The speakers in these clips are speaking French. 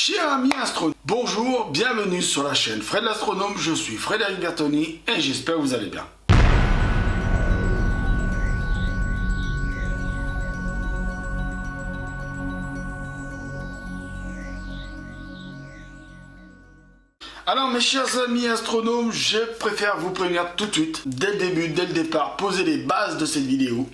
Chers amis astronomes, bonjour, bienvenue sur la chaîne Fred l'Astronome, je suis Frédéric Bertoni et j'espère que vous allez bien. Alors mes chers amis astronomes, je préfère vous prévenir tout de suite, dès le début, dès le départ, poser les bases de cette vidéo.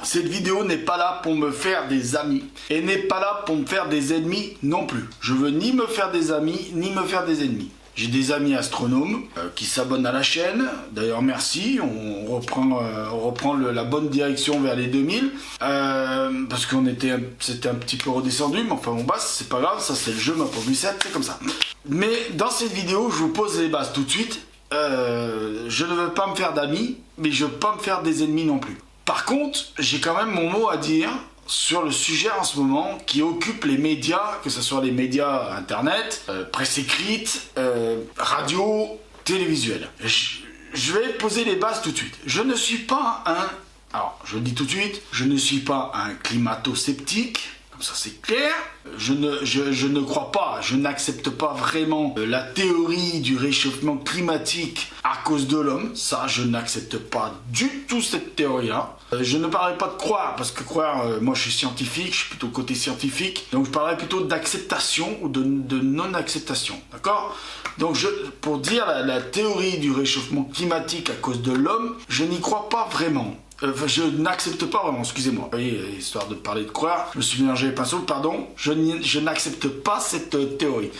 Cette vidéo n'est pas là pour me faire des amis et n'est pas là pour me faire des ennemis non plus. Je veux ni me faire des amis ni me faire des ennemis. J'ai des amis astronomes qui s'abonnent à la chaîne. D'ailleurs merci, on reprend la bonne direction vers les 2000 parce qu'on c'était un petit peu redescendu, mais enfin bon bah c'est pas grave, ça c'est le jeu, ma pauvre Lucette, c'est comme ça. Mais dans cette vidéo, je vous pose les bases tout de suite. Je ne veux pas me faire d'amis, mais je ne veux pas me faire des ennemis non plus. Par contre, j'ai quand même mon mot à dire sur le sujet en ce moment qui occupe les médias, que ce soit les médias internet, presse écrite, radio, télévisuel. Je vais poser les bases tout de suite. Je ne suis pas alors je le dis tout de suite, je ne suis pas un climato-sceptique. Comme ça c'est clair, je ne crois pas, je n'accepte pas vraiment la théorie du réchauffement climatique à cause de l'homme. Ça, je n'accepte pas du tout cette théorie-là. Je ne parlerai pas de croire, parce que croire, moi je suis scientifique, je suis plutôt côté scientifique, donc je parlerai plutôt d'acceptation ou de non-acceptation, d'accord? Donc pour dire la théorie du réchauffement climatique à cause de l'homme, je n'y crois pas vraiment. Je n'accepte pas vraiment, excusez-moi. Vous voyez, histoire de parler de croire, je me suis mélangé les pinceaux, pardon. Je n'accepte pas cette théorie.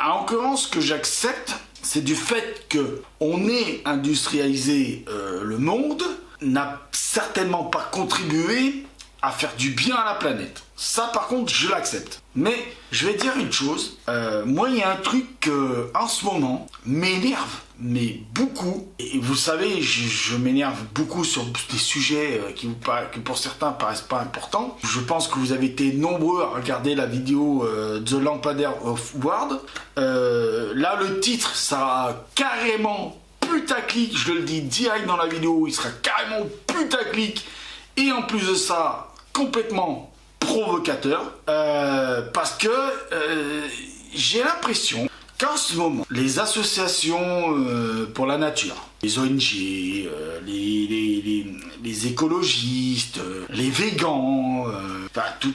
En l'occurrence, ce que j'accepte, c'est du fait qu'on ait industrialisé le monde, n'a certainement pas contribué à faire du bien à la planète. Ça, par contre, je l'accepte. Mais je vais dire une chose. Moi, il y a un truc en ce moment m'énerve, mais beaucoup. Et vous savez, je m'énerve beaucoup sur des sujets qui pour certains paraissent pas importants. Je pense que vous avez été nombreux à regarder la vidéo The Lampadaire of World. Là, le titre, ça a carrément putaclic. Je le dis direct dans la vidéo, il sera carrément putaclic. Et en plus de ça, complètement provocateur, parce que j'ai l'impression qu'en ce moment, les associations pour la nature, les ONG, les écologistes, les végans,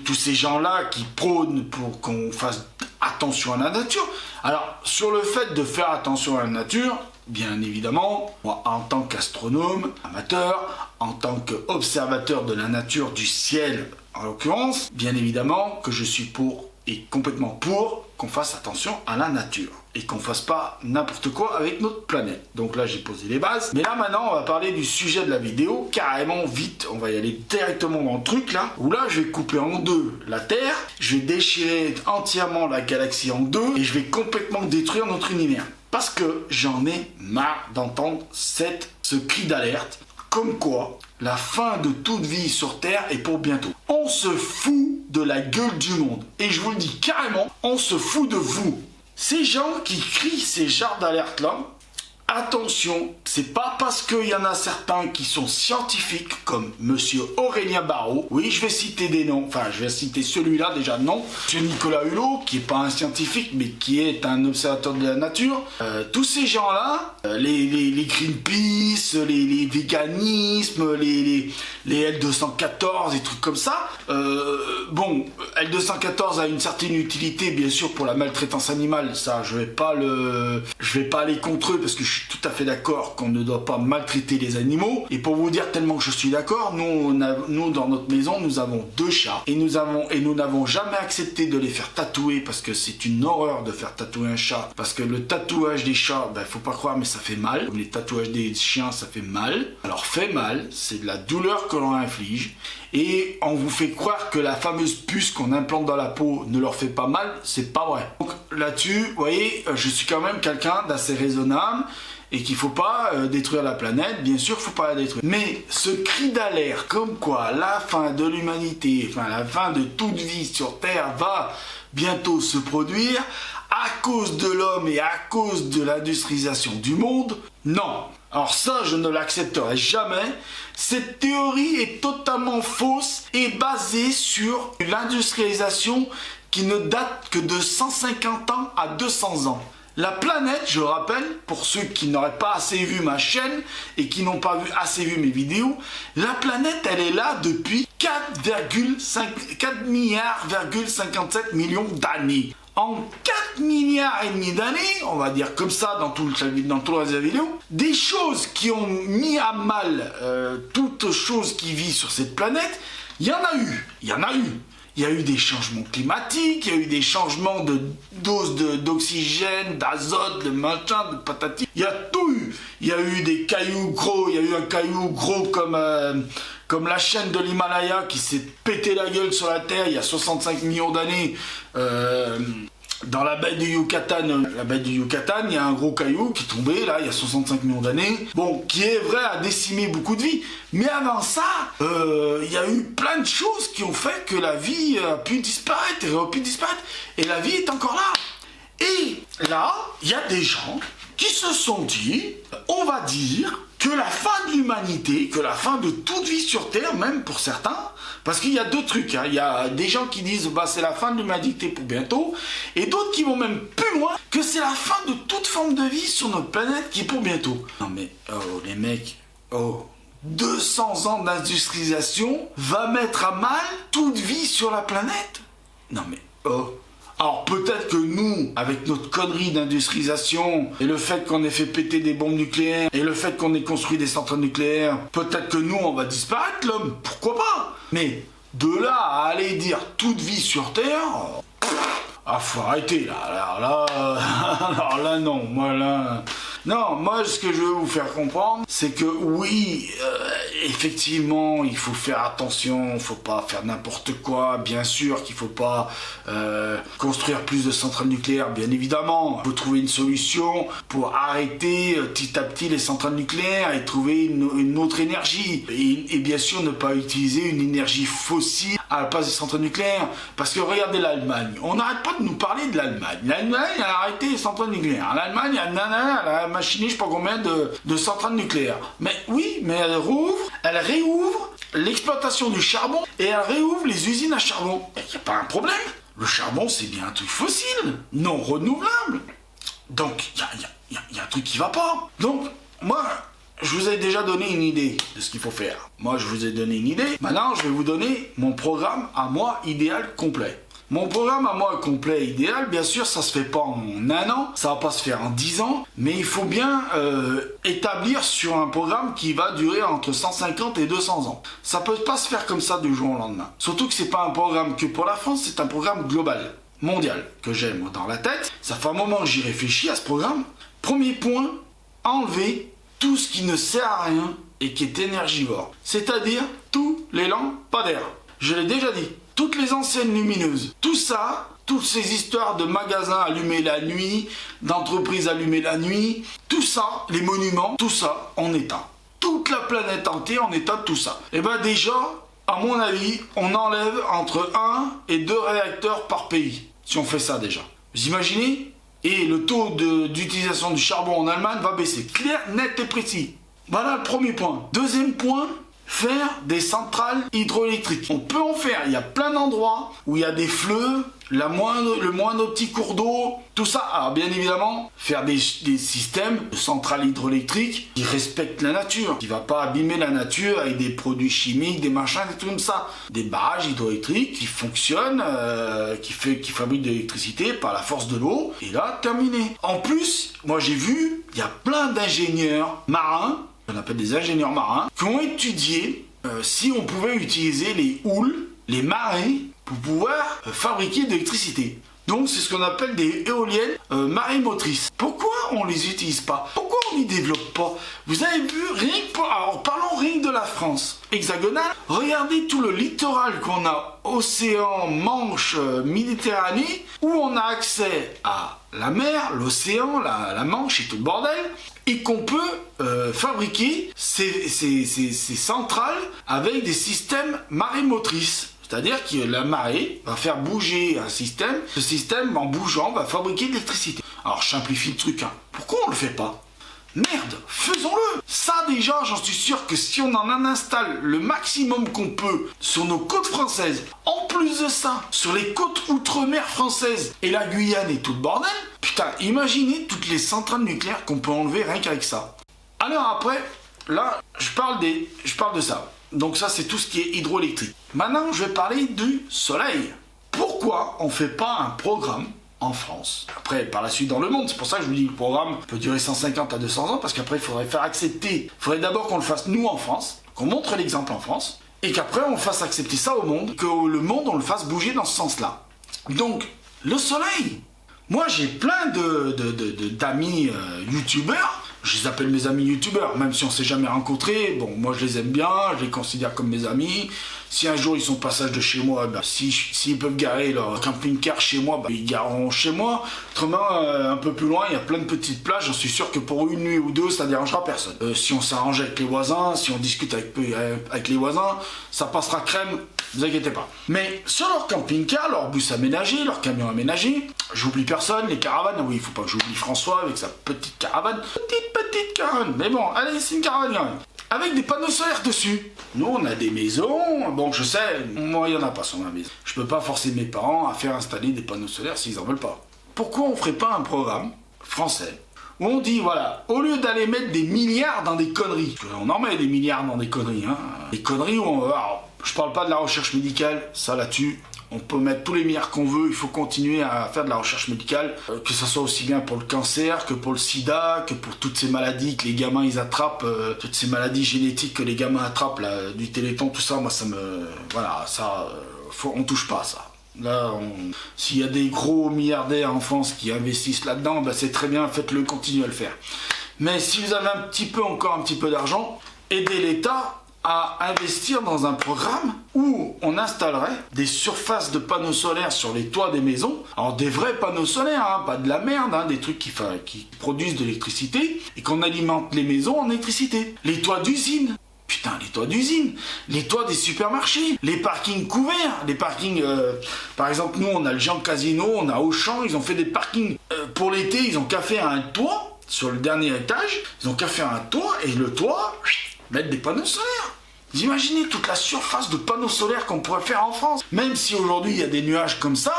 tous ces gens-là qui prônent pour qu'on fasse attention à la nature. Alors, sur le fait de faire attention à la nature, bien évidemment, moi en tant qu'astronome amateur, en tant qu'observateur de la nature, du ciel en l'occurrence, bien évidemment que je suis pour et complètement pour qu'on fasse attention à la nature et qu'on fasse pas n'importe quoi avec notre planète. Donc là j'ai posé les bases, mais là maintenant on va parler du sujet de la vidéo, carrément vite, on va y aller directement dans le truc là, où là je vais couper en deux la Terre, je vais déchirer entièrement la galaxie en deux et je vais complètement détruire notre univers. Parce que j'en ai marre d'entendre ce cri d'alerte, comme quoi la fin de toute vie sur Terre est pour bientôt. On se fout de la gueule du monde. Et je vous le dis carrément, on se fout de vous. Ces gens qui crient ces genres d'alerte là, attention, c'est pas parce qu'il y en a certains qui sont scientifiques, comme Monsieur Aurélien Barraud. Oui, je vais citer des noms, enfin je vais citer celui-là déjà, non. Monsieur Nicolas Hulot, qui n'est pas un scientifique, mais qui est un observateur de la nature. Tous ces gens-là, les Greenpeace, les véganismes, les L214, des trucs comme ça. Bon, L214 a une certaine utilité, bien sûr, pour la maltraitance animale. Ça, je vais pas aller contre eux, parce que je suis tout à fait d'accord qu'on ne doit pas maltraiter les animaux. Et pour vous dire tellement que je suis d'accord, nous dans notre maison, nous avons 2 chats. Et nous n'avons jamais accepté de les faire tatouer, parce que c'est une horreur de faire tatouer un chat. Parce que le tatouage des chats, faut pas croire, mais ça fait mal. Comme les tatouages des chiens, ça fait mal. Alors fait mal, c'est de la douleur que l'on inflige. Et on vous fait croire que la fameuse puce qu'on implante dans la peau ne leur fait pas mal, c'est pas vrai. Donc là-dessus, vous voyez, je suis quand même quelqu'un d'assez raisonnable et qu'il faut pas détruire la planète, bien sûr, faut pas la détruire. Mais ce cri d'alerte comme quoi la fin de l'humanité, enfin la fin de toute vie sur Terre va bientôt se produire à cause de l'homme et à cause de l'industrialisation du monde, non. Alors ça, je ne l'accepterai jamais. Cette théorie est totalement fausse et basée sur l'industrialisation qui ne date que de 150 ans à 200 ans. La planète, je rappelle, pour ceux qui n'auraient pas assez vu ma chaîne et qui n'ont pas assez vu mes vidéos, la planète, elle est là depuis 4,57 millions d'années. En 4 milliards et demi d'années, on va dire comme ça dans tout le reste de la vidéo, des choses qui ont mis à mal toute chose qui vit sur cette planète, il y en a eu. Il y a eu des changements climatiques, il y a eu des changements de dose d'oxygène, d'azote, de machin, de patati. Il y a tout eu. Il y a eu des cailloux gros, il y a eu un caillou gros comme la chaîne de l'Himalaya qui s'est pété la gueule sur la Terre il y a 65 millions d'années. Dans la baie du Yucatan, il y a un gros caillou qui est tombé là il y a 65 millions d'années. Bon, qui est vrai a décimé beaucoup de vies. Mais avant ça, il y a eu plein de choses qui ont fait que la vie a pu disparaître et la vie est encore là. Et là, il y a des gens qui se sont dit, on va dire que la fin de l'humanité, que la fin de toute vie sur Terre, même pour certains, parce qu'il y a deux trucs, hein. Il y a des gens qui disent bah c'est la fin de l'humanité pour bientôt, et d'autres qui vont même plus loin, que c'est la fin de toute forme de vie sur notre planète qui est pour bientôt. Non mais, oh les mecs, 200 ans d'industrialisation va mettre à mal toute vie sur la planète? Non mais, Alors peut-être que nous, avec notre connerie d'industrialisation, et le fait qu'on ait fait péter des bombes nucléaires, et le fait qu'on ait construit des centrales nucléaires, peut-être que nous, on va disparaître, l'homme, pourquoi pas? Mais de là à aller dire toute vie sur Terre, faut arrêter là, alors là non, moi là... Non, moi ce que je veux vous faire comprendre, c'est que oui, effectivement, il faut faire attention, il ne faut pas faire n'importe quoi, bien sûr qu'il ne faut pas construire plus de centrales nucléaires, bien évidemment. Il faut trouver une solution pour arrêter petit à petit les centrales nucléaires et trouver une autre énergie. Et bien sûr ne pas utiliser une énergie fossile à la place des centrales nucléaires. Parce que regardez l'Allemagne, on n'arrête pas de nous parler de l'Allemagne. L'Allemagne a arrêté les centrales nucléaires. L'Allemagne a machiné je sais pas combien de centrales nucléaires. Mais oui, mais elle réouvre l'exploitation du charbon et elle réouvre les usines à charbon. Il n'y a pas un problème. Le charbon, c'est bien un truc fossile, non renouvelable. Donc, il y a un truc qui va pas. Donc, moi, je vous ai déjà donné une idée de ce qu'il faut faire. Moi, je vous ai donné une idée. Maintenant, je vais vous donner mon programme à moi idéal complet. Mon programme à moi complet idéal, bien sûr, ça se fait pas en un an, ça va pas se faire en 10 ans, mais il faut bien établir sur un programme qui va durer entre 150 et 200 ans. Ça peut pas se faire comme ça du jour au lendemain. Surtout que c'est pas un programme que pour la France, c'est un programme global, mondial, que j'ai moi dans la tête. Ça fait un moment que j'y réfléchis à ce programme. Premier point, enlever tout ce qui ne sert à rien et qui est énergivore. C'est-à-dire tous les lampadaires. Je l'ai déjà dit. Toutes les enseignes lumineuses, tout ça, toutes ces histoires de magasins allumés la nuit, d'entreprises allumées la nuit, tout ça, les monuments, tout ça, on éteint. Toute la planète entière, on éteint tout ça. Et bien déjà, à mon avis, on enlève entre 1 et 2 réacteurs par pays, si on fait ça déjà. Vous imaginez? Et le taux d'utilisation du charbon en Allemagne va baisser. Clair, net et précis. Voilà le premier point. Deuxième point, faire des centrales hydroélectriques. On peut en faire, il y a plein d'endroits où il y a des fleuves, le moindre petit cours d'eau, tout ça. Alors bien évidemment, faire des systèmes de centrales hydroélectriques qui respectent la nature, qui ne va pas abîmer la nature avec des produits chimiques, des machins, des trucs comme ça. Des barrages hydroélectriques qui fonctionnent, qui fabriquent de l'électricité par la force de l'eau, et là, terminé. En plus, moi j'ai vu, il y a plein d'ingénieurs marins, on appelle des ingénieurs marins, qui ont étudié si on pouvait utiliser les houles, les marées, pour pouvoir fabriquer de l'électricité. Donc c'est ce qu'on appelle des éoliennes marémotrices. Pourquoi on les utilise pas? Pourquoi on n'y développe pas? Vous avez vu, alors parlons rien que de la France hexagonale, regardez tout le littoral qu'on a, océan, Manche, Méditerranée, où on a accès à la mer, l'océan, la Manche et tout le bordel, et qu'on peut fabriquer ces centrales avec des systèmes marémotrices. C'est-à-dire que la marée va faire bouger un système, ce système en bougeant va fabriquer de l'électricité. Alors je simplifie le truc, hein. Pourquoi on ne le fait pas? Merde, faisons-le. Ça déjà, j'en suis sûr que si on en installe le maximum qu'on peut sur nos côtes françaises, en plus de ça, sur les côtes outre-mer françaises et la Guyane et tout le bordel, putain, imaginez toutes les centrales nucléaires qu'on peut enlever rien qu'avec ça. Alors après, là, je parle de ça. Donc ça, c'est tout ce qui est hydroélectrique. Maintenant, je vais parler du soleil. Pourquoi on ne fait pas un programme en France, après par la suite dans le monde? C'est pour ça que je vous dis que le programme peut durer 150 à 200 ans, parce qu'après il faudrait faire accepter, il faudrait d'abord qu'on le fasse nous en France, qu'on montre l'exemple en France, et qu'après on fasse accepter ça au monde, que le monde on le fasse bouger dans ce sens-là. Donc, le soleil, moi j'ai plein d'amis youtubeurs, je les appelle mes amis youtubeurs, même si on s'est jamais rencontrés, bon moi je les aime bien, je les considère comme mes amis. Si un jour ils sont au passage de chez moi, ben, s'ils peuvent garer leur camping-car chez moi, ben, ils gareront chez moi. Autrement, un peu plus loin, il y a plein de petites plages, j'en suis sûr que pour une nuit ou deux, ça dérangera personne. Si on s'arrange avec les voisins, si on discute avec les voisins, ça passera crème, ne vous inquiétez pas. Mais sur leur camping-car, leur bus aménagé, leur camion aménagé, j'oublie personne, les caravanes, oui, il faut pas que j'oublie François avec sa petite caravane. Petite caravane, mais bon, allez, c'est une caravane quand même. Avec des panneaux solaires dessus. Nous, on a des maisons. Bon, je sais, moi, il n'y en a pas sur ma maison. Je peux pas forcer mes parents à faire installer des panneaux solaires s'ils en veulent pas. Pourquoi on ferait pas un programme français où on dit, voilà, au lieu d'aller mettre des milliards dans des conneries, parce qu'on en met des milliards dans des conneries, hein, des conneries où on va... Alors, je parle pas de la recherche médicale, ça là-dessus... On peut mettre tous les milliards qu'on veut, il faut continuer à faire de la recherche médicale, que ce soit aussi bien pour le cancer, que pour le sida, que pour toutes ces maladies que les gamins ils attrapent, toutes ces maladies génétiques que les gamins attrapent, là, du téléthon, tout ça, moi ça me... Voilà, ça, on touche pas à ça. Là, s'il y a des gros milliardaires en France qui investissent là-dedans, ben c'est très bien, faites-le, continuez à le faire. Mais si vous avez encore un petit peu d'argent, aidez l'État à investir dans un programme où on installerait des surfaces de panneaux solaires sur les toits des maisons. Alors des vrais panneaux solaires, hein, pas de la merde, hein, des trucs qui produisent de l'électricité et qu'on alimente les maisons en électricité. Les toits d'usines. Putain, les toits d'usines, les toits des supermarchés, les parkings couverts, les parkings... par exemple, nous, on a le Jean Casino, on a Auchan, ils ont fait des parkings pour l'été, ils ont qu'à faire un toit, sur le dernier étage, ils ont qu'à faire un toit, et le toit, mettre des panneaux solaires. Vous imaginez toute la surface de panneaux solaires qu'on pourrait faire en France. Même si aujourd'hui il y a des nuages comme ça,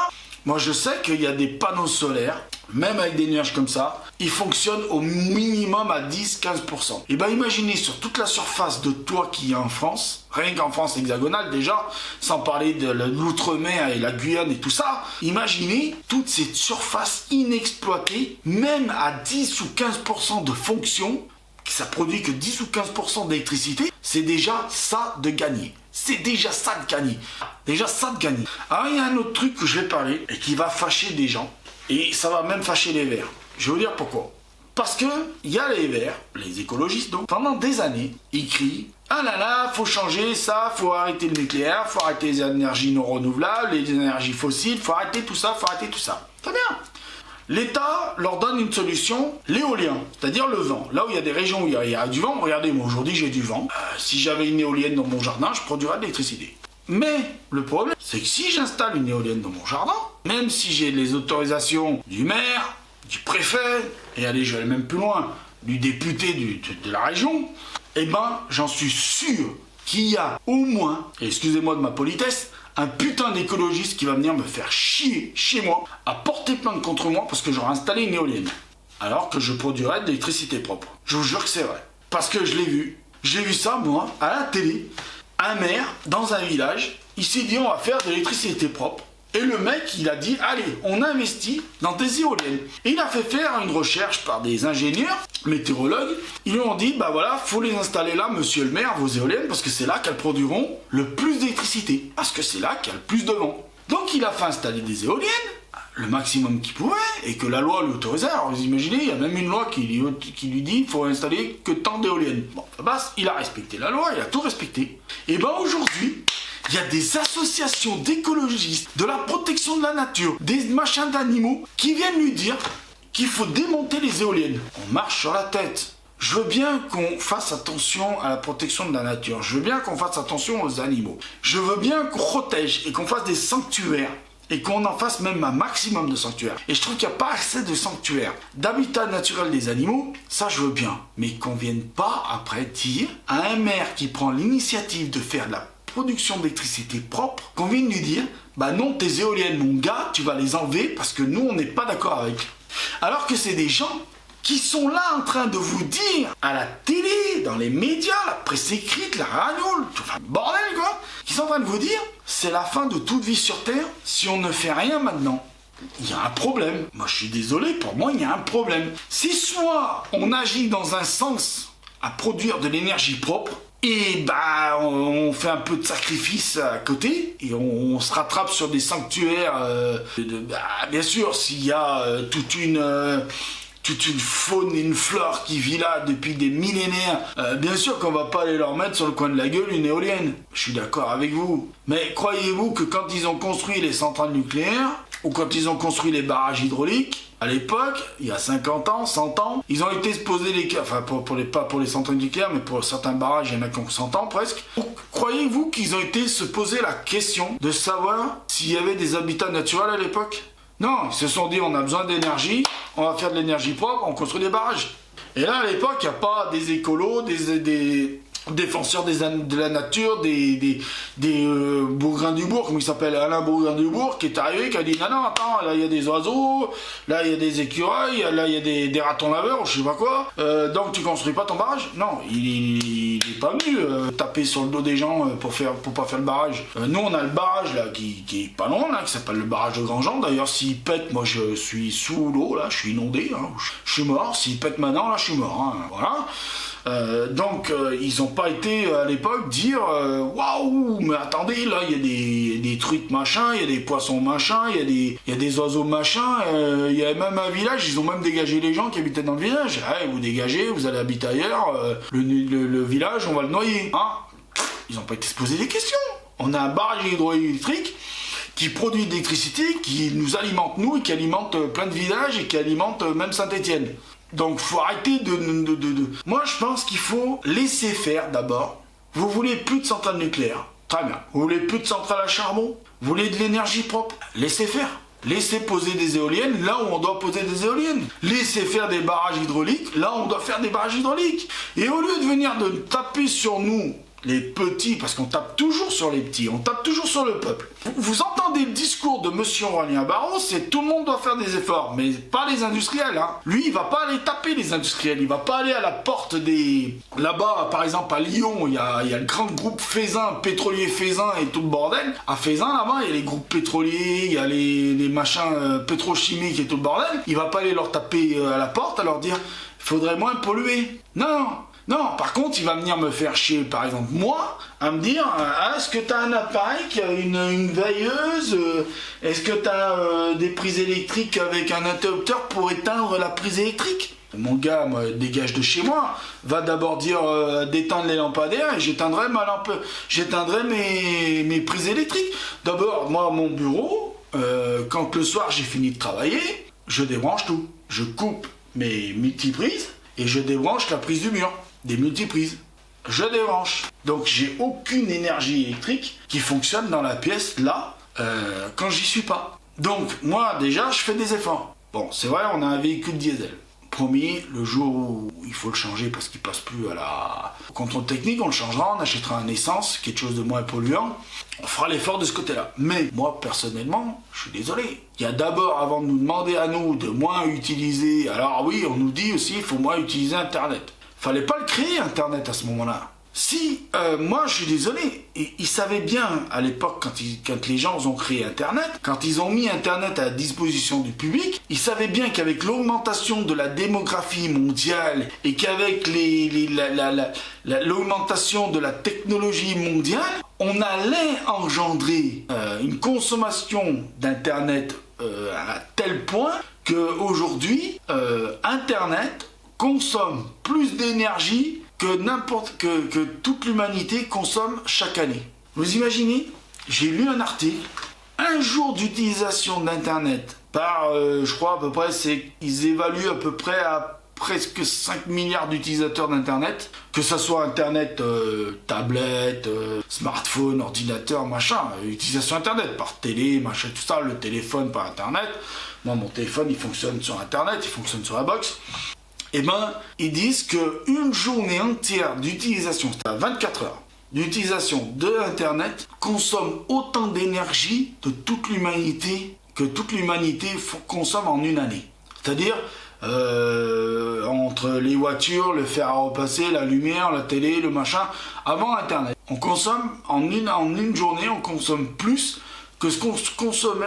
moi je sais qu'il y a des panneaux solaires, même avec des nuages comme ça, ils fonctionnent au minimum à 10-15%. Et ben imaginez sur toute la surface de toit qu'il y a en France, rien qu'en France hexagonale déjà, sans parler de l'outre-mer et la Guyane et tout ça, imaginez toute cette surface inexploitée, même à 10 ou 15% de fonction, ça produit que 10 ou 15% d'électricité, c'est déjà ça de gagner. C'est déjà ça de gagner. Déjà ça de gagner. Alors il y a un autre truc que je vais parler et qui va fâcher des gens. Et ça va même fâcher les Verts. Je vais vous dire pourquoi. Parce que il y a les Verts, les écologistes donc, pendant des années, ils crient « Ah là là, faut changer ça, faut arrêter le nucléaire, faut arrêter les énergies non renouvelables, les énergies fossiles, faut arrêter tout ça, faut arrêter tout ça. » Très bien. L'État leur donne une solution, l'éolien, c'est-à-dire le vent. Là où il y a des régions où il y a du vent, regardez, moi aujourd'hui j'ai du vent. Si j'avais une éolienne dans mon jardin, je produirais de l'électricité. Mais le problème, c'est que si j'installe une éolienne dans mon jardin, même si j'ai les autorisations du maire, du préfet, et allez, je vais aller même plus loin, du député de la région, eh ben, j'en suis sûr qu'il y a au moins, et excusez-moi de ma politesse, un putain d'écologiste qui va venir me faire chier chez moi, à porter plainte contre moi parce que j'aurais installé une éolienne. Alors que je produirais de l'électricité propre. Je vous jure que c'est vrai. Parce que je l'ai vu. J'ai vu ça, moi, à la télé. Un maire, dans un village, il s'est dit on va faire de l'électricité propre. Et le mec, il a dit, allez, on investit dans des éoliennes. Et il a fait faire une recherche par des ingénieurs, météorologues. Ils lui ont dit, bah voilà, faut les installer là, monsieur le maire, vos éoliennes, parce que c'est là qu'elles produiront le plus d'électricité. Parce que c'est là qu'il y a le plus de vent. Donc il a fait installer des éoliennes, le maximum qu'il pouvait, et que la loi lui autorisait. Alors vous imaginez, il y a même une loi qui lui dit, il faut installer que tant d'éoliennes. Bon, bah, il a respecté la loi, il a tout respecté. Et ben aujourd'hui... il y a des associations d'écologistes, de la protection de la nature, des machins d'animaux qui viennent lui dire qu'il faut démonter les éoliennes. On marche sur la tête. Je veux bien qu'on fasse attention à la protection de la nature. Je veux bien qu'on fasse attention aux animaux. Je veux bien qu'on protège et qu'on fasse des sanctuaires et qu'on en fasse même un maximum de sanctuaires. Et je trouve qu'il n'y a pas assez de sanctuaires, d'habitat naturel des animaux, ça je veux bien. Mais qu'on ne vienne pas après dire à un maire qui prend l'initiative de faire de la production d'électricité propre, qu'on vienne lui dire, bah non, tes éoliennes, mon gars, tu vas les enlever parce que nous, on n'est pas d'accord avec. Alors que c'est des gens qui sont là en train de vous dire à la télé, dans les médias, la presse écrite, la radio, enfin, bordel quoi, qui sont en train de vous dire, c'est la fin de toute vie sur Terre si on ne fait rien maintenant. Il y a un problème. Moi, je suis désolé, pour moi, il y a un problème. Si soit on agit dans un sens à produire de l'énergie propre, et bah on fait un peu de sacrifice à côté et on se rattrape sur des sanctuaires. Bien sûr, s'il y a toute une faune et une flore qui vit là depuis des millénaires, bien sûr qu'on va pas aller leur mettre sur le coin de la gueule une éolienne. Je suis d'accord avec vous. Mais croyez-vous que quand ils ont construit les centrales nucléaires, ou quand ils ont construit les barrages hydrauliques, à l'époque, il y a 50 ans, 100 ans, ils ont été se poser enfin pas pour les centrales nucléaires, mais pour certains barrages, il y en a qui ont 100 ans presque. Croyez-vous qu'ils ont été se poser la question de savoir s'il y avait des habitats naturels à l'époque? Non, ils se sont dit on a besoin d'énergie, on va faire de l'énergie propre, on construit des barrages. Et là à l'époque, il n'y a pas des écolos, des défenseurs de la nature, des Bourgain-Dubourg, comme il s'appelle, Alain Bourgain-Dubourg, qui est arrivé, qui a dit non, attends, là il y a des oiseaux, là il y a des écureuils, là il y a des ratons laveurs, je sais pas quoi, donc tu construis pas ton barrage? Non, il est pas venu taper sur le dos des gens pour pas faire le barrage. Nous on a le barrage là qui est pas loin, là, qui s'appelle le barrage de Grandjean. D'ailleurs s'il pète, moi je suis sous l'eau, là, je suis inondé, hein, je suis mort. S'il pète maintenant, là je suis mort, hein, voilà. Donc ils n'ont pas été à l'époque dire waouh, mais attendez, là il y a des truites machin, il y a des poissons machin, il y a des oiseaux machin, il y a même un village, ils ont même dégagé les gens qui habitaient dans le village. Hey, vous dégagez, vous allez habiter ailleurs, le village on va le noyer, hein. Ils n'ont pas été se poser des questions. On a un barrage hydroélectrique qui produit de l'électricité, qui nous alimente nous et qui alimente plein de villages et qui alimente même Saint-Étienne. Donc faut arrêter de... Moi je pense qu'il faut laisser faire d'abord. Vous voulez plus de centrales nucléaires, très bien. Vous voulez plus de centrales à charbon, vous voulez de l'énergie propre, laissez faire. Laissez poser des éoliennes là où on doit poser des éoliennes. Laissez faire des barrages hydrauliques là où on doit faire des barrages hydrauliques. Et au lieu de venir de taper sur nous, les petits, parce qu'on tape toujours sur les petits, on tape toujours sur le peuple. Vous entendez le discours de monsieur Aurélien Barraud, c'est tout le monde doit faire des efforts, mais pas les industriels, hein. Lui, il va pas aller taper les industriels, il va pas aller à la porte des... Là-bas, par exemple, à Lyon, il y a le grand groupe Faisin, pétrolier Faisin et tout le bordel. À Faisin, là-bas, il y a les groupes pétroliers, il y a les machins pétrochimiques et tout le bordel. Il va pas aller leur taper à la porte, à leur dire, faudrait moins polluer. Non. Non, par contre, il va venir me faire chier, par exemple, moi, à me dire, est-ce que t'as un appareil qui a une veilleuse, est-ce que t'as des prises électriques avec un interrupteur pour éteindre la prise électrique? Mon gars, moi, dégage de chez moi, va d'abord dire d'éteindre les lampadaires et j'éteindrai mes prises électriques. D'abord, moi, mon bureau, quand le soir j'ai fini de travailler, je débranche tout. Je coupe mes multiprises et je débranche la prise du mur. Des multiprises. Je débranche. Donc j'ai aucune énergie électrique qui fonctionne dans la pièce là quand j'y suis pas. Donc moi déjà je fais des efforts. Bon, c'est vrai, on a un véhicule diesel. Promis, le jour où il faut le changer parce qu'il passe plus au contrôle technique, on le changera, on achètera un essence, quelque chose de moins polluant. On fera l'effort de ce côté-là. Mais moi personnellement, je suis désolé. Il y a d'abord, avant de nous demander à nous de moins utiliser, alors oui, on nous dit aussi il faut moins utiliser Internet. Fallait pas le créer Internet à ce moment-là. Si, moi je suis désolé, ils savaient bien à l'époque quand les gens ont créé Internet, quand ils ont mis Internet à la disposition du public, ils savaient bien qu'avec l'augmentation de la démographie mondiale et qu'avec l'augmentation de la technologie mondiale, on allait engendrer une consommation d'Internet à tel point qu'aujourd'hui, Internet consomme plus d'énergie que toute l'humanité consomme chaque année. Vous imaginez? J'ai lu un article, un jour d'utilisation d'Internet par, je crois à peu près, ils évaluent à peu près à presque 5 milliards d'utilisateurs d'internet, que ça soit internet, tablette, smartphone, ordinateur, machin, utilisation internet par télé, machin, tout ça, le téléphone par internet. Moi mon téléphone il fonctionne sur internet, il fonctionne sur la box. Et ben ils disent que une journée entière d'utilisation, c'est-à-dire 24 heures d'utilisation de internet, consomme autant d'énergie de toute l'humanité que toute l'humanité consomme en une année. C'est-à-dire entre les voitures, le fer à repasser, la lumière, la télé, le machin, avant internet. On consomme en une journée, on consomme plus que ce qu'on consommait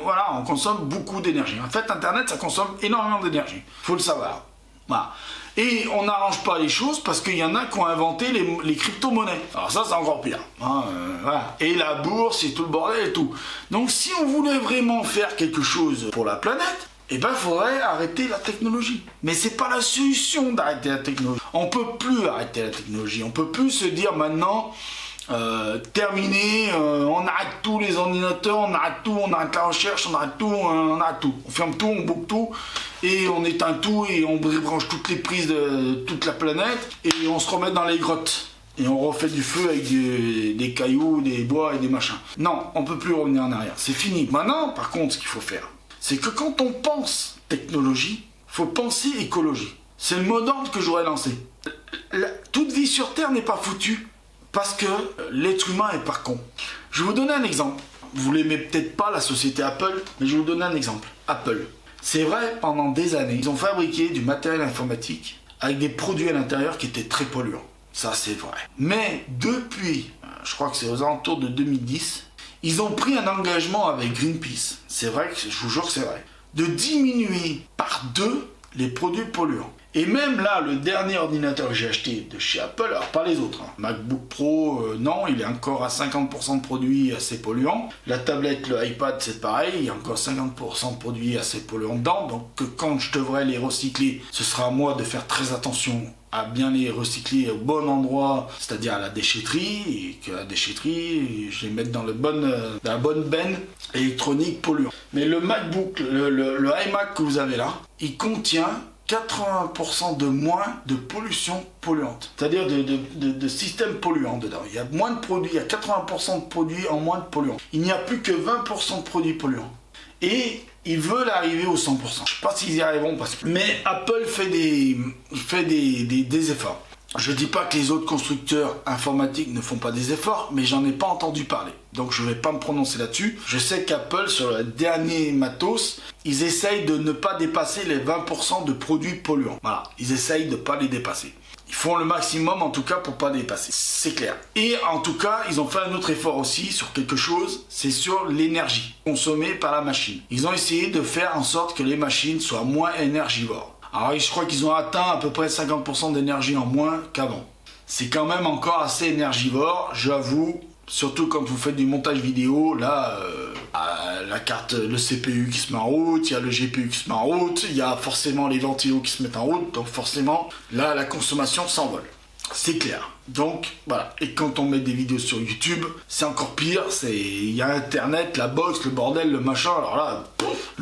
voilà, on consomme beaucoup d'énergie. En fait, internet, ça consomme énormément d'énergie. Faut le savoir. Voilà. Et on n'arrange pas les choses parce qu'il y en a qui ont inventé les crypto-monnaies. Alors ça, c'est encore pire. Hein, voilà. Et la bourse et tout le bordel et tout. Donc si on voulait vraiment faire quelque chose pour la planète, eh ben, il faudrait arrêter la technologie. Mais c'est pas la solution d'arrêter la technologie. On peut plus arrêter la technologie. On peut plus se dire maintenant, terminé, on arrête tous les ordinateurs, on arrête tout, on arrête la recherche, on arrête tout, on arrête tout. On ferme tout, on boucle tout, et on éteint tout, et on branche toutes les prises de toute la planète, et on se remet dans les grottes. Et on refait du feu avec des cailloux, des bois et des machins. Non, on peut plus revenir en arrière. C'est fini. Maintenant, par contre, ce qu'il faut faire, c'est que quand on pense technologie, faut penser écologie. C'est le mot d'ordre que j'aurais lancé. Toute vie sur Terre n'est pas foutue parce que l'être humain est pas con. Je vais vous donner un exemple. Vous l'aimez peut-être pas, la société Apple, mais je vais vous donner un exemple. Apple. C'est vrai, pendant des années, ils ont fabriqué du matériel informatique avec des produits à l'intérieur qui étaient très polluants. Ça, c'est vrai. Mais depuis, je crois que c'est aux alentours de 2010, ils ont pris un engagement avec Greenpeace, c'est vrai, je vous jure que c'est vrai, de diminuer par 2 les produits polluants. Et même là, le dernier ordinateur que j'ai acheté de chez Apple, alors pas les autres, hein, MacBook Pro, non, il est encore à 50% de produits assez polluants. La tablette, le iPad, c'est pareil, il y a encore 50% de produits assez polluants dedans. Donc quand je devrais les recycler, ce sera à moi de faire très attention à bien les recycler au bon endroit, c'est-à-dire à la déchetterie, et que la déchetterie, je les mette dans la bonne benne électronique polluante. Mais le MacBook, le iMac que vous avez là, il contient 80% de moins de pollution polluante, c'est-à-dire de système polluant dedans. Il y a moins de produits, il y a 80% de produits en moins de polluants. Il n'y a plus que 20% de produits polluants. Et ils veulent arriver au 100%. Je ne sais pas s'ils y arriveront, mais Apple fait des efforts. Je ne dis pas que les autres constructeurs informatiques ne font pas des efforts, mais j'en ai pas entendu parler. Donc je ne vais pas me prononcer là-dessus. Je sais qu'Apple, sur le dernier matos, ils essayent de ne pas dépasser les 20% de produits polluants. Voilà, ils essayent de ne pas les dépasser. Ils font le maximum en tout cas pour pas dépasser, c'est clair. Et en tout cas, ils ont fait un autre effort aussi sur quelque chose, c'est sur l'énergie consommée par la machine. Ils ont essayé de faire en sorte que les machines soient moins énergivores. Alors je crois qu'ils ont atteint à peu près 50% d'énergie en moins qu'avant. C'est quand même encore assez énergivore, j'avoue. Surtout quand vous faites du montage vidéo, là, la carte, le CPU qui se met en route, il y a le GPU qui se met en route, il y a forcément les ventilos qui se mettent en route, donc forcément, là, la consommation s'envole. C'est clair. Donc, voilà. Et quand on met des vidéos sur YouTube, c'est encore pire, il y a Internet, la box, le bordel, le machin, alors là,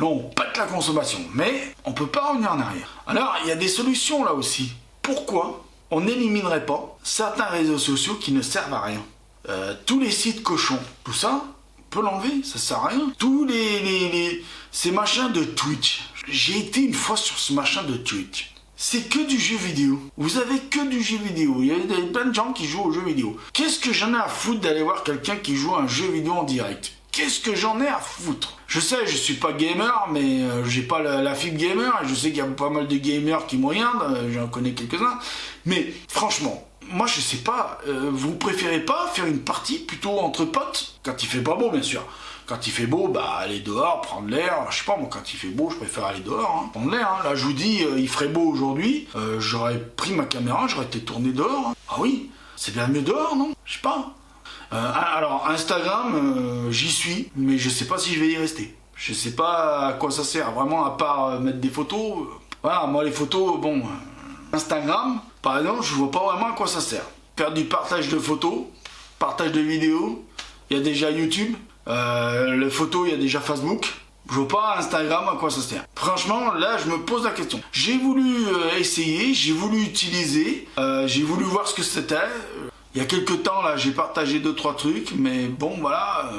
on pète la consommation. Mais, on peut pas revenir en arrière. Alors, il y a des solutions là aussi. Pourquoi on n'éliminerait pas certains réseaux sociaux qui ne servent à rien? Tous les sites cochons, tout ça, on peut l'enlever, ça sert à rien. Tous ces machins de Twitch. J'ai été une fois sur ce machin de Twitch. C'est que du jeu vidéo. Vous avez que du jeu vidéo. Il y a plein de gens qui jouent aux jeux vidéo. Qu'est-ce que j'en ai à foutre d'aller voir quelqu'un qui joue à un jeu vidéo en direct? Qu'est-ce que j'en ai à foutre? Je sais, je suis pas gamer, mais j'ai pas la fibre gamer. Et je sais qu'il y a pas mal de gamers qui me regardent. J'en connais quelques-uns. Mais franchement, moi je sais pas, vous préférez pas faire une partie plutôt entre potes? Quand il fait pas beau, bien sûr. Quand il fait beau, bah aller dehors, prendre l'air. Je sais pas, moi quand il fait beau, je préfère aller dehors, hein, prendre l'air. Hein. Là je vous dis, il ferait beau aujourd'hui, j'aurais pris ma caméra, j'aurais été tourné dehors. Hein. Ah oui, c'est bien mieux dehors, non? Je sais pas. Alors Instagram, j'y suis, mais je sais pas si je vais y rester. Je sais pas à quoi ça sert, vraiment, à part mettre des photos. Voilà, moi les photos, bon, Instagram, par exemple, je vois pas vraiment à quoi ça sert. Faire du partage de photos, partage de vidéos, il y a déjà YouTube. Les photos, il y a déjà Facebook. Je vois pas Instagram à quoi ça sert. Franchement, là, je me pose la question. J'ai voulu essayer, j'ai voulu utiliser, j'ai voulu voir ce que c'était. Il y a quelques temps, là, j'ai partagé 2-3 trucs, mais bon, voilà.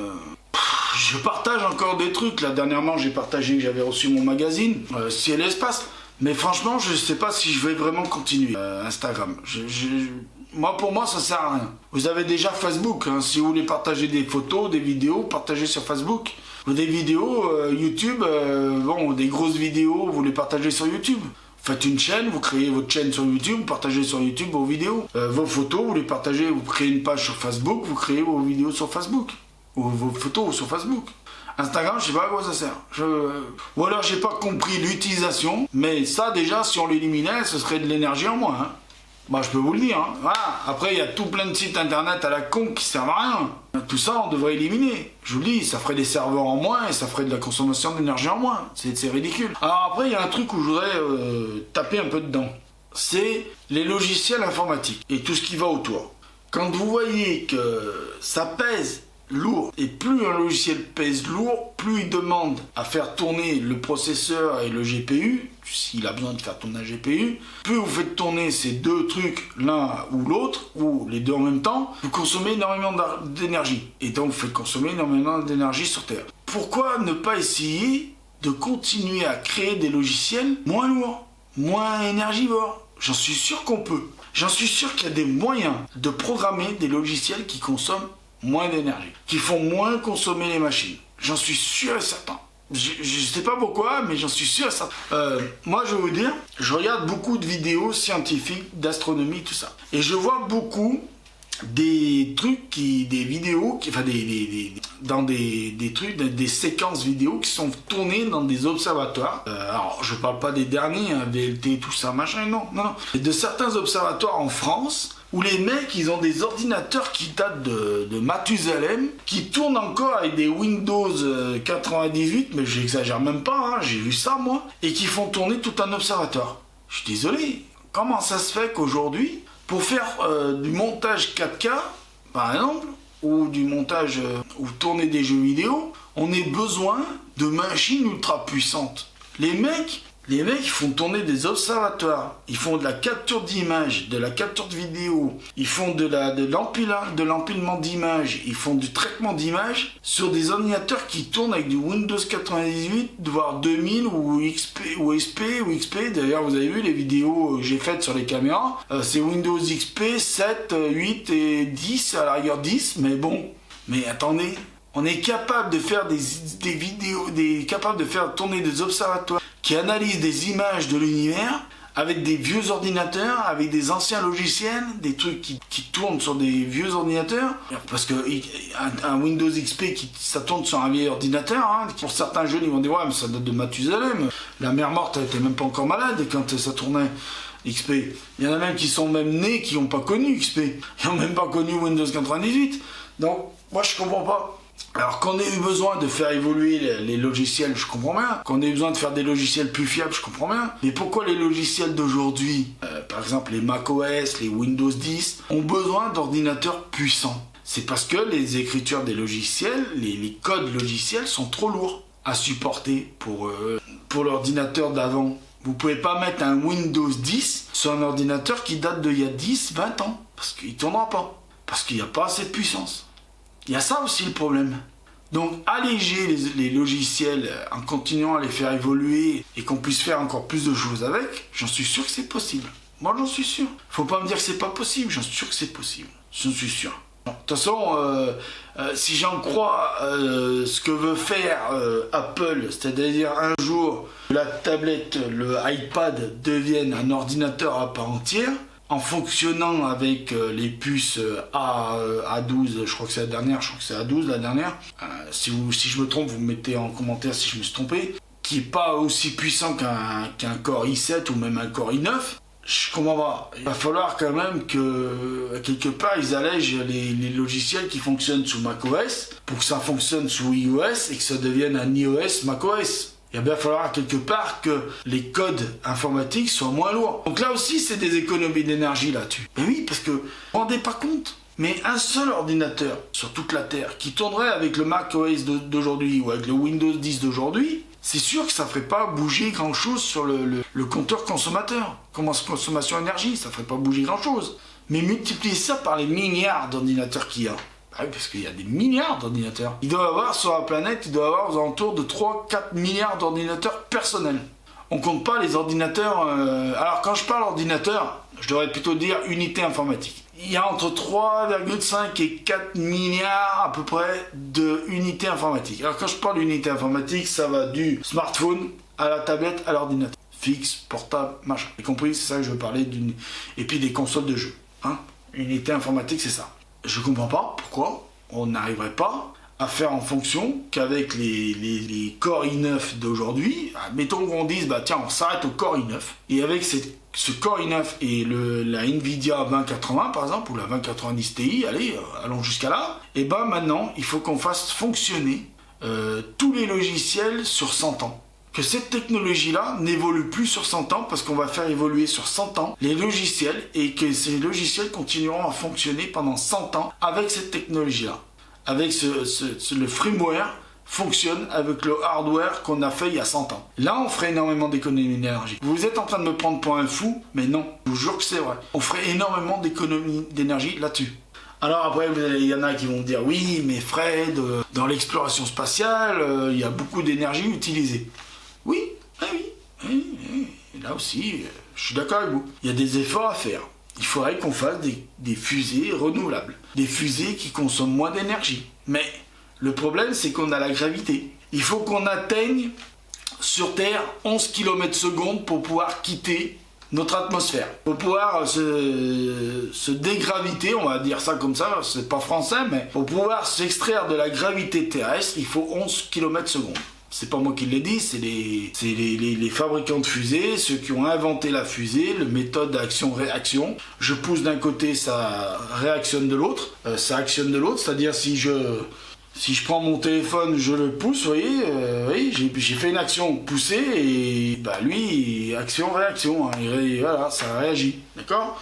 Je partage encore des trucs. Là, dernièrement, j'ai partagé que j'avais reçu mon magazine, Ciel et Espace. Mais franchement, je sais pas si je vais vraiment continuer Instagram. Moi, pour moi, ça sert à rien. Vous avez déjà Facebook. Hein. Si vous voulez partager des photos, des vidéos, partagez sur Facebook. Ou des vidéos, YouTube, bon, des grosses vidéos, vous les partagez sur YouTube. Faites une chaîne, vous créez votre chaîne sur YouTube, vous partagez sur YouTube vos vidéos. Vos photos, vous les partagez, vous créez une page sur Facebook, vous créez vos vidéos sur Facebook. Ou vos photos sur Facebook. Instagram, je sais pas à quoi ça sert. Ou alors j'ai pas compris l'utilisation, mais ça déjà, si on l'éliminait, ce serait de l'énergie en moins. Hein. Bah, je peux vous le dire. Hein. Voilà. Après, il y a tout plein de sites internet à la con qui servent à rien. Tout ça, on devrait éliminer. Je vous le dis, ça ferait des serveurs en moins et ça ferait de la consommation d'énergie en moins. C'est ridicule. Alors après, il y a un truc où je voudrais taper un peu dedans. C'est les logiciels informatiques et tout ce qui va autour. Quand vous voyez que ça pèse lourd, et plus un logiciel pèse lourd, plus il demande à faire tourner le processeur et le GPU, s'il a besoin de faire tourner un GPU, plus vous faites tourner ces deux trucs, l'un ou l'autre, ou les deux en même temps, vous consommez énormément d'énergie, et donc vous faites consommer énormément d'énergie sur Terre. Pourquoi ne pas essayer de continuer à créer des logiciels moins lourds, moins énergivores? J'en suis sûr qu'on peut. J'en suis sûr qu'il y a des moyens de programmer des logiciels qui consomment moins d'énergie, qui font moins consommer les machines. J'en suis sûr et certain. Je sais pas pourquoi, mais j'en suis sûr et certain. Moi, je vais vous dire, je regarde beaucoup de vidéos scientifiques, d'astronomie, tout ça. Et je vois beaucoup des trucs des vidéos, enfin dans des trucs, des séquences vidéo qui sont tournées dans des observatoires. Alors, je parle pas des derniers, hein, VLT, tout ça, machin, non. Et de certains observatoires en France, où les mecs, ils ont des ordinateurs qui datent de Mathusalem, qui tournent encore avec des Windows 98, mais j'exagère même pas, hein, j'ai vu ça moi, et qui font tourner tout un observatoire. Je suis désolé, comment ça se fait qu'aujourd'hui, pour faire du montage 4K, par exemple, ou du montage, ou tourner des jeux vidéo, on ait besoin de machines ultra puissantes. Les mecs, ils font tourner des observatoires, ils font de la capture d'images, de la capture de vidéo, ils font de l'empilement d'images, ils font du traitement d'images sur des ordinateurs qui tournent avec du Windows 98, voire 2000 ou XP ou XP. D'ailleurs, vous avez vu les vidéos que j'ai faites sur les caméras, c'est Windows XP 7, 8 et 10, à la rigueur 10, mais bon, mais attendez. On est capable de faire des vidéos, capable de faire tourner des observatoires qui analysent des images de l'univers avec des vieux ordinateurs, avec des anciens logiciels, des trucs qui tournent sur des vieux ordinateurs. Parce que un Windows XP, ça tourne sur un vieil ordinateur. Hein. Pour certains jeunes, ils vont dire ouais, mais ça date de Mathusalem. La mère morte, elle était même pas encore malade quand ça tournait. XP. Il y en a même qui sont même nés, qui n'ont pas connu XP. Ils n'ont même pas connu Windows 98. Donc, moi, je comprends pas. Alors qu'on ait eu besoin de faire évoluer les logiciels, je comprends bien. Qu'on ait eu besoin de faire des logiciels plus fiables, je comprends bien. Mais pourquoi les logiciels d'aujourd'hui, par exemple les macOS, les Windows 10, ont besoin d'ordinateurs puissants? C'est parce que les écritures des logiciels, les codes logiciels sont trop lourds à supporter pour l'ordinateur d'avant. Vous pouvez pas mettre un Windows 10 sur un ordinateur qui date d'il y a 10, 20 ans. Parce qu'il ne tournera pas. Parce qu'il n'y a pas assez de puissance. Il y a ça aussi le problème. Donc alléger les logiciels en continuant à les faire évoluer et qu'on puisse faire encore plus de choses avec, j'en suis sûr que c'est possible. Moi j'en suis sûr. Faut pas me dire que c'est pas possible, j'en suis sûr que c'est possible. J'en suis sûr. De toute façon, si j'en crois ce que veut faire Apple, c'est-à-dire un jour la tablette, le iPad devienne un ordinateur à part entière, en fonctionnant avec les puces A12, je crois que c'est la dernière, je crois que c'est A12 la dernière. Si je me trompe, vous me mettez en commentaire si je me suis trompé. Qui n'est pas aussi puissant qu'un Core i7 ou même un Core i9. Je comprends pas. Il va falloir quand même que, quelque part, ils allègent les logiciels qui fonctionnent sous macOS pour que ça fonctionne sous iOS et que ça devienne un iOS macOS. Il va bien falloir quelque part que les codes informatiques soient moins lourds. Donc là aussi, c'est des économies d'énergie là-dessus. Et oui, parce que vous vous rendez pas compte. Mais un seul ordinateur sur toute la Terre qui tournerait avec le Mac OS d'aujourd'hui ou avec le Windows 10 d'aujourd'hui, c'est sûr que ça ne ferait pas bouger grand-chose sur le compteur consommateur. Consommation énergie, ça ne ferait pas bouger grand-chose. Mais multiplier ça par les milliards d'ordinateurs qu'il y a. Ah oui, parce qu'il y a des milliards d'ordinateurs. Il doit y avoir sur la planète, il doit y avoir aux alentours de 3-4 milliards d'ordinateurs personnels. On compte pas les ordinateurs... Alors quand je parle ordinateur, je devrais plutôt dire unité informatique. Il y a entre 3,5 et 4 milliards à peu près d'unités informatiques. Alors quand je parle d'unité informatique, ça va du smartphone à la tablette à l'ordinateur. Fixe, portable, machin. Vous compris, c'est ça que je veux parler d'une... Et puis des consoles de jeux. Hein, unité informatique, c'est ça. Je comprends pas pourquoi on n'arriverait pas à faire en fonction qu'avec les Core i9 d'aujourd'hui, mettons qu'on dise, bah tiens, on s'arrête au Core i9, et avec ce Core i9 et la Nvidia 2080 par exemple, ou la 2090 Ti, allez, allons jusqu'à là, et ben maintenant, il faut qu'on fasse fonctionner tous les logiciels sur 100 ans. Que cette technologie-là n'évolue plus sur 100 ans, parce qu'on va faire évoluer sur 100 ans les logiciels, et que ces logiciels continueront à fonctionner pendant 100 ans avec cette technologie-là. Avec le firmware fonctionne avec le hardware qu'on a fait il y a 100 ans. Là, on ferait énormément d'économies d'énergie. Vous êtes en train de me prendre pour un fou, mais non, je vous jure que c'est vrai. On ferait énormément d'économies d'énergie là-dessus. Alors après, il y en a qui vont me dire, oui, mais Fred, dans l'exploration spatiale, il y a beaucoup d'énergie utilisée. Oui, oui. Là aussi, je suis d'accord avec vous. Il y a des efforts à faire. Il faudrait qu'on fasse des fusées renouvelables. Des fusées qui consomment moins d'énergie. Mais le problème, c'est qu'on a la gravité. Il faut qu'on atteigne sur Terre 11 km/s pour pouvoir quitter notre atmosphère. Pour pouvoir se dégraviter, on va dire ça comme ça, c'est pas français, mais pour pouvoir s'extraire de la gravité terrestre, il faut 11 km/s. C'est pas moi qui l'ai dit, c'est les fabricants de fusées, ceux qui ont inventé la fusée, le méthode action-réaction. Je pousse d'un côté, ça réactionne de l'autre, ça actionne de l'autre, c'est-à-dire si je prends mon téléphone, je le pousse, vous voyez, oui, j'ai fait une action poussée et bah lui, action-réaction, hein, voilà, ça réagit, d'accord ?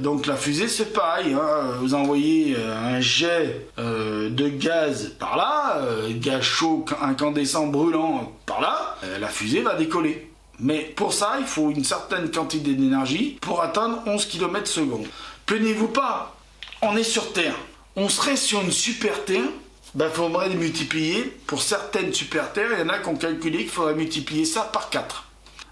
Donc la fusée c'est pareil, hein. Vous envoyez un jet de gaz par là, gaz chaud, incandescent, brûlant par là, la fusée va décoller. Mais pour ça, il faut une certaine quantité d'énergie pour atteindre 11 km/s. Plaignez-vous pas, on est sur Terre. On serait sur une super Terre, il faudrait multiplier, pour certaines super Terres, il y en a qui ont calculé qu'il faudrait multiplier ça par 4.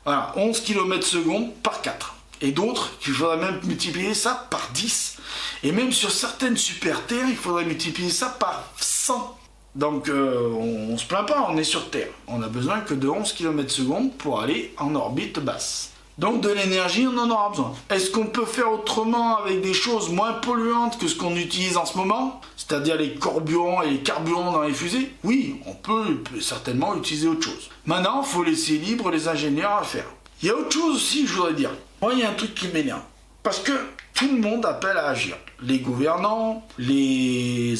Voilà, 11 km/s par 4. Et d'autres, il faudrait même multiplier ça par 10. Et même sur certaines super Terres, il faudrait multiplier ça par 100. Donc on se plaint pas, on est sur Terre. On a besoin que de 11 km/s pour aller en orbite basse. Donc de l'énergie, on en aura besoin. Est-ce qu'on peut faire autrement avec des choses moins polluantes que ce qu'on utilise en ce moment ? C'est-à-dire les carburants et les carburants dans les fusées ? Oui, on peut certainement utiliser autre chose. Maintenant, il faut laisser libre les ingénieurs à faire. Il y a autre chose aussi, je voudrais dire. Moi, il y a un truc qui m'énerve. Parce que tout le monde appelle à agir. Les gouvernants, les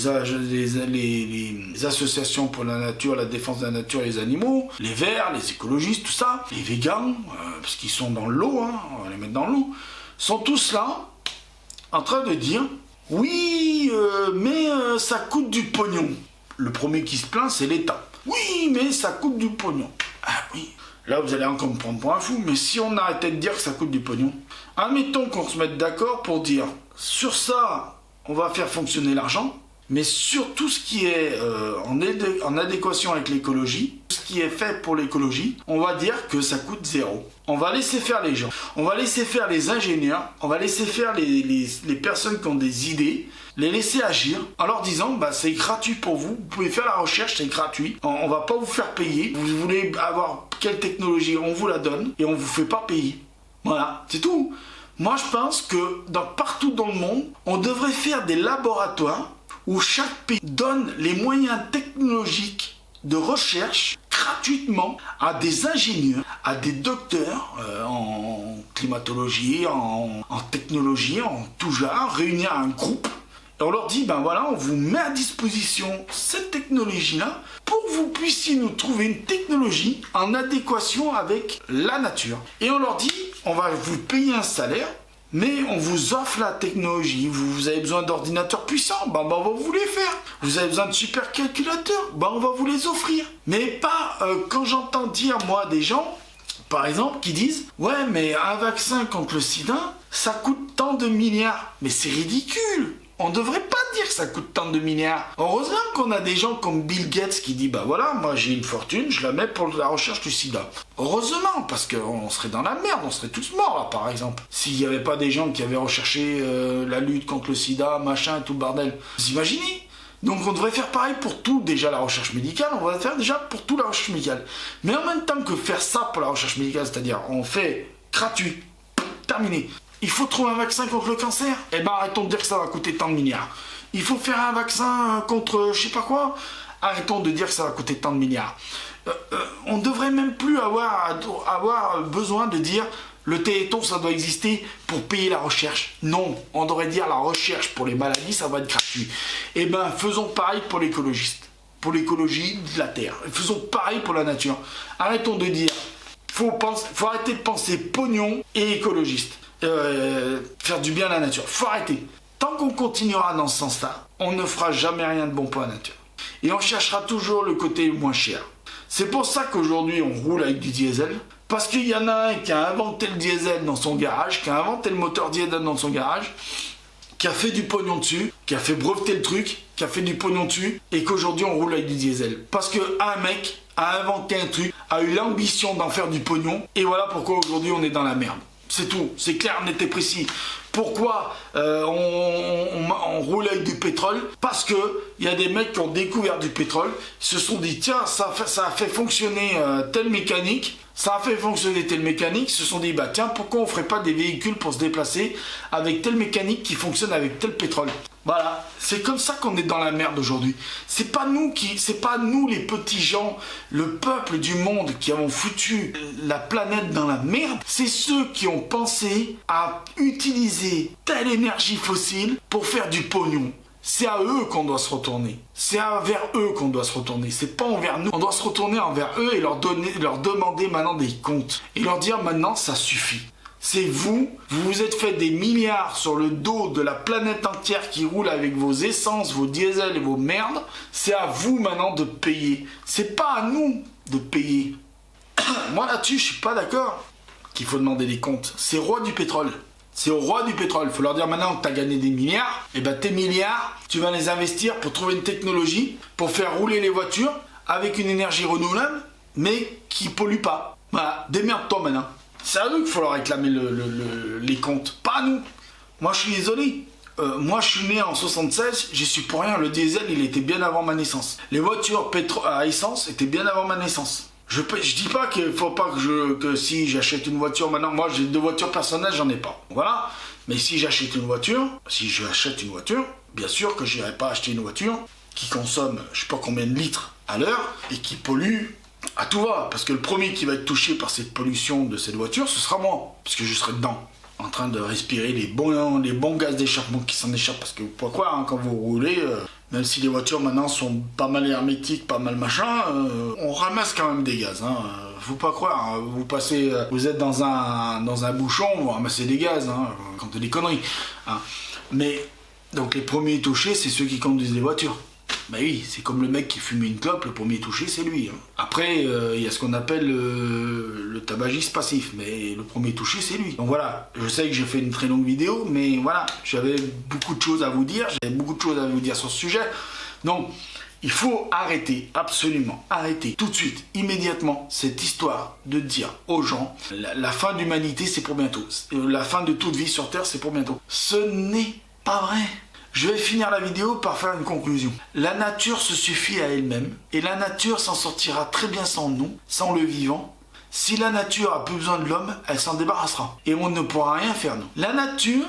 associations pour la nature, la défense de la nature et les animaux, les verts, les écologistes, tout ça, les végans, parce qu'ils sont dans l'eau, hein, on va les mettre dans l'eau, sont tous là, en train de dire, oui, mais ça coûte du pognon. Le premier qui se plaint, c'est l'État. Oui, mais ça coûte du pognon. Ah oui. Là, vous allez encore me prendre pour un fou, mais si on arrêtait de dire que ça coûte du pognon, admettons qu'on se mette d'accord pour dire, sur ça, on va faire fonctionner l'argent, mais sur tout ce qui est en adéquation avec l'écologie, ce qui est fait pour l'écologie, on va dire que ça coûte 0. On va laisser faire les gens, on va laisser faire les ingénieurs, on va laisser faire les personnes qui ont des idées, les laisser agir en leur disant c'est gratuit pour vous, vous pouvez faire la recherche, c'est gratuit, on va pas vous faire payer, vous voulez avoir quelle technologie, on vous la donne et on vous fait pas payer. Voilà, c'est tout. Moi je pense que partout dans le monde, on devrait faire des laboratoires où chaque pays donne les moyens technologiques de recherche gratuitement à des ingénieurs, à des docteurs en climatologie, en technologie, en tout genre, réunir un groupe. Et on leur dit, voilà, on vous met à disposition cette technologie-là pour que vous puissiez nous trouver une technologie en adéquation avec la nature. Et on leur dit, on va vous payer un salaire Mais on vous offre la technologie, vous avez besoin d'ordinateurs puissants, ben on va vous les faire. Vous avez besoin de supercalculateurs, ben on va vous les offrir. Mais pas quand j'entends dire moi des gens, par exemple, qui disent « Ouais, mais un vaccin contre le sida, ça coûte tant de milliards. » Mais c'est ridicule. On devrait pas dire que ça coûte tant de milliards. Heureusement qu'on a des gens comme Bill Gates qui dit « Bah voilà, moi j'ai une fortune, je la mets pour la recherche du sida. » Heureusement, parce qu'on serait dans la merde, on serait tous morts là par exemple. S'il n'y avait pas des gens qui avaient recherché la lutte contre le sida, machin, tout le bordel. Vous imaginez ? Donc on devrait faire pareil pour tout, déjà la recherche médicale, on va faire déjà pour tout la recherche médicale. Mais en même temps que faire ça pour la recherche médicale, c'est-à-dire on fait gratuit, terminé. Il faut trouver un vaccin contre le cancer, eh ben arrêtons de dire que ça va coûter tant de milliards. Il faut faire un vaccin contre je sais pas quoi, arrêtons de dire que ça va coûter tant de milliards. On devrait même plus avoir besoin de dire le Téléthon ça doit exister pour payer la recherche. Non, on devrait dire la recherche pour les maladies ça va être gratuit. Eh ben faisons pareil pour l'écologiste, pour l'écologie de la Terre. Faisons pareil pour la nature. Arrêtons de dire, faut arrêter de penser pognon et écologiste. Faire du bien à la nature. Faut arrêter. Tant qu'on continuera dans ce sens-là, on ne fera jamais rien de bon pour la nature. Et on cherchera toujours le côté moins cher. C'est pour ça qu'aujourd'hui on roule avec du diesel. Parce qu'il y en a un qui a inventé le diesel dans son garage, qui a inventé le moteur diesel dans son garage, qui a fait du pognon dessus, qui a fait breveter le truc, qui a fait du pognon dessus, et qu'aujourd'hui on roule avec du diesel. Parce qu'un mec a inventé un truc, a eu l'ambition d'en faire du pognon, et voilà pourquoi aujourd'hui on est dans la merde. C'est tout, c'est clair, net et précis. Pourquoi on roule avec du pétrole? Parce que il y a des mecs qui ont découvert du pétrole, se sont dit tiens ça a fait fonctionner telle mécanique, ça a fait fonctionner telle mécanique, se sont dit bah tiens pourquoi on ferait pas des véhicules pour se déplacer avec telle mécanique qui fonctionne avec tel pétrole. Voilà, c'est comme ça qu'on est dans la merde aujourd'hui. C'est pas nous les petits gens, le peuple du monde qui avons foutu la planète dans la merde. C'est ceux qui ont pensé à utiliser telle énergie fossile pour faire du pognon. C'est à eux qu'on doit se retourner. C'est vers eux qu'on doit se retourner. C'est pas envers nous. On doit se retourner envers eux et leur demander maintenant des comptes. Et leur dire maintenant ça suffit. C'est vous vous êtes fait des milliards sur le dos de la planète entière qui roule avec vos essences, vos diesels et vos merdes. C'est à vous maintenant de payer. C'est pas à nous de payer. Moi là-dessus, je suis pas d'accord qu'il faut demander des comptes. C'est roi du pétrole. C'est au roi du pétrole. Il faut leur dire maintenant que tu as gagné des milliards, et ben tes milliards, tu vas les investir pour trouver une technologie, pour faire rouler les voitures avec une énergie renouvelable, mais qui pollue pas. Voilà, démerde-toi maintenant. C'est à eux qu'il faut leur réclamer les comptes, pas à nous. Moi je suis désolé. Moi je suis né en 76, j'y suis pour rien. Le diesel il était bien avant ma naissance. Les voitures à essence étaient bien avant ma naissance. Je dis pas qu'il faut pas que si j'achète une voiture maintenant, moi j'ai 2 voitures personnelles, j'en ai pas. Voilà. Mais si j'achète une voiture, bien sûr que j'irai pas acheter une voiture qui consomme je sais pas combien de litres à l'heure et qui pollue à tout va. Parce que le premier qui va être touché par cette pollution de cette voiture, ce sera moi. Parce que je serai dedans, en train de respirer les bons gaz d'échappement qui s'en échappent. Parce que pourquoi hein, quand vous roulez, même si les voitures maintenant sont pas mal hermétiques, pas mal machin, on ramasse quand même des gaz. Hein. Faut pas croire, hein. Vous êtes dans un bouchon, vous ramassez des gaz, hein, quand t'as des conneries. Hein. Mais donc les premiers touchés, c'est ceux qui conduisent les voitures. Bah oui, c'est comme le mec qui fumait une clope, le premier touché c'est lui. Hein. Après, il y a ce qu'on appelle le tabagisme passif, mais le premier touché c'est lui. Donc voilà, je sais que j'ai fait une très longue vidéo, mais voilà, j'avais beaucoup de choses à vous dire, sur ce sujet. Donc, il faut arrêter, absolument, arrêter tout de suite, immédiatement, cette histoire de dire aux gens, la fin de l'humanité c'est pour bientôt, la fin de toute vie sur Terre c'est pour bientôt. Ce n'est pas vrai. Je vais finir la vidéo par faire une conclusion. La nature se suffit à elle-même et la nature s'en sortira très bien sans nous, sans le vivant. Si la nature a plus besoin de l'homme, elle s'en débarrassera et on ne pourra rien faire nous. La nature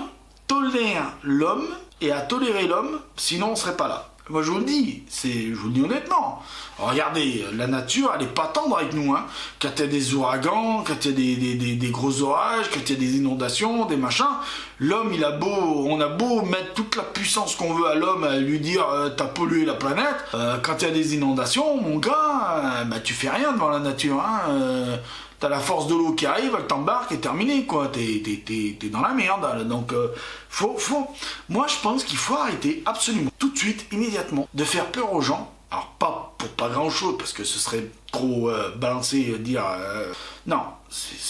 tolère l'homme et a toléré l'homme, sinon on ne serait pas là. Moi je vous le dis, je vous le dis honnêtement. Regardez, la nature elle est pas tendre avec nous. Hein. Quand il y a des ouragans, quand il y a des gros orages, quand il y a des inondations, des machins, l'homme on a beau mettre toute la puissance qu'on veut à l'homme, à lui dire t'as pollué la planète, quand il y a des inondations, mon gars, bah tu fais rien devant la nature. Hein. T'as la force de l'eau qui arrive, elle t'embarque et terminé, quoi. T'es dans la merde. Là. Donc, moi, je pense qu'il faut arrêter absolument, tout de suite, immédiatement, de faire peur aux gens. Alors, pas pour pas grand-chose, parce que ce serait trop balancé dire... non,